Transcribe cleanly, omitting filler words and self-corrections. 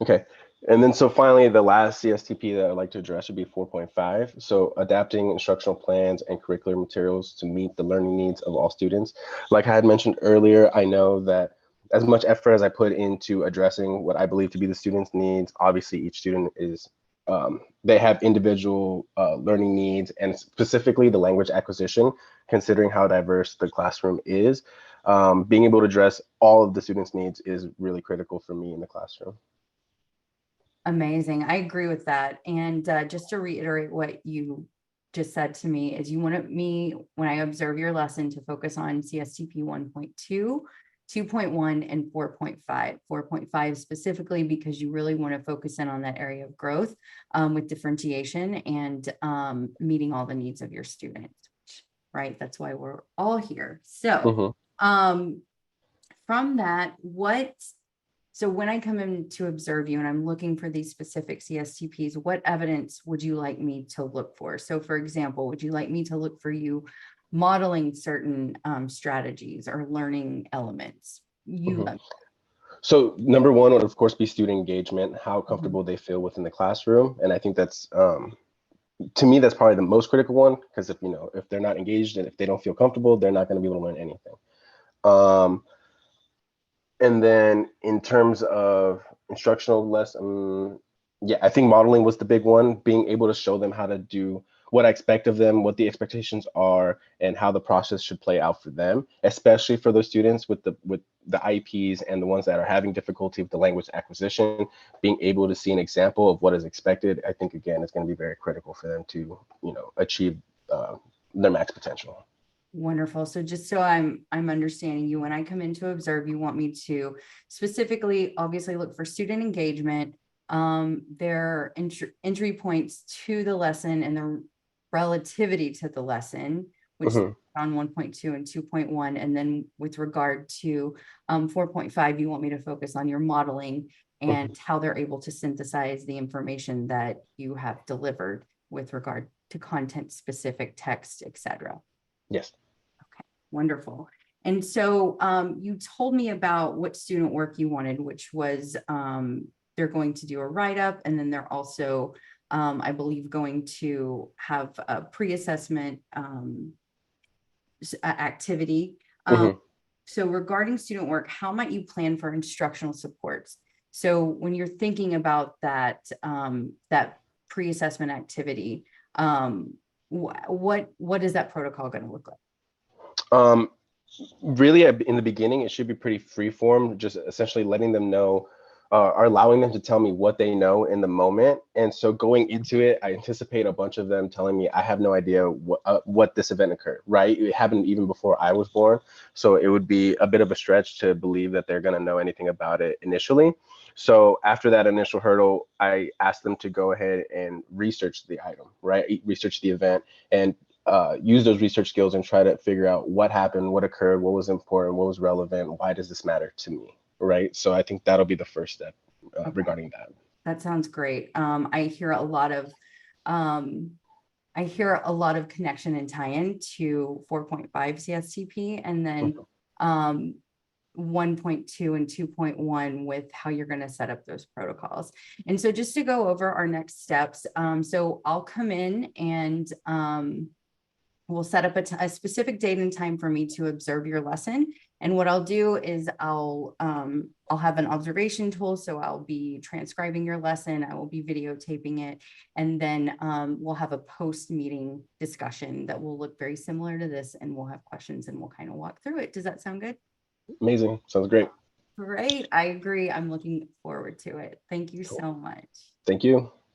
Okay. And then so finally, the last CSTP that I'd like to address would be 4.5. So adapting instructional plans and curricular materials to meet the learning needs of all students. Like I had mentioned earlier, I know that as much effort as I put into addressing what I believe to be the students' needs, obviously each student is they have individual learning needs, and specifically the language acquisition, considering how diverse the classroom is. Being able to address all of the students' needs is really critical for me in the classroom. Amazing. I agree with that. And just to reiterate what you just said to me is you wanted me, when I observe your lesson, to focus on CSTP 1.2, 2.1, and 4.5. 4.5 specifically because you really want to focus in on that area of growth with differentiation and meeting all the needs of your students, right? That's why we're all here. So Mhm. um, from that, so when I come in to observe you and I'm looking for these specific CSTPs, what evidence would you like me to look for? So for example, would you like me to look for you modeling certain strategies or learning elements? You Mhm. let me. So number one would of course be student engagement, how Mhm. comfortable they feel within the classroom, and I think that's to me that's probably the most critical one because if they're not engaged and if they don't feel comfortable, they're not going to be able to learn anything. Um, and then in terms of instructional lesson, yeah, I think modeling was the big one, being able to show them how to do what I expect of them, what the expectations are, and how the process should play out for them, especially for those students with the IEPs and the ones that are having difficulty with the language acquisition, being able to see an example of what is expected, I think again is going to be very critical for them to, achieve uh, their max potential. Wonderful. So just so I'm understanding you, when I come in to observe, you want me to specifically, obviously look for student engagement, their entry points to the lesson and the relativity to the lesson, which Mhm. on 1.2 and 2.1. And then with regard to 4.5, you want me to focus on your modeling and Mhm. how they're able to synthesize the information that you have delivered with regard to content specific text, etc. Yes. Wonderful. And so you told me about what student work you wanted, which was they're going to do a write-up, and then they're also, I believe, going to have a pre-assessment activity. Um, Mhm. so regarding student work, how might you plan for instructional supports? So when you're thinking about that pre-assessment activity, what is that protocol going to look like? Um, Really in the beginning it should be pretty free form, just essentially letting them know or allowing them to tell me what they know in the moment. And so going into it, I anticipate a bunch of them telling me I have no idea what this event occurred, right? It happened even before I was born, so it would be a bit of a stretch to believe that they're going to know anything about it initially. So after that initial hurdle, I ask them to go ahead and research the item, right? Research the event and use those research skills and try to figure out what happened, what occurred, what was important, what was relevant, why does this matter to me, right? So I think that'll be the first step Okay. regarding that. That sounds great. Um, I hear a lot of connection and tie-in to 4.5 CSTP and then Mhm. um, 1.2 and 2.1 with how you're going to set up those protocols. And so just to go over our next steps, so I'll come in and we'll set up a specific date and time for me to observe your lesson. And what I'll do is I'll have an observation tool. So I'll be transcribing your lesson. I will be videotaping it. And then we'll have a post meeting discussion that will look very similar to this. And we'll have questions and we'll kind of walk through it. Does that sound good? Amazing. Sounds great. Great. I agree. I'm looking forward to it. Thank you Cool. so much. Thank you.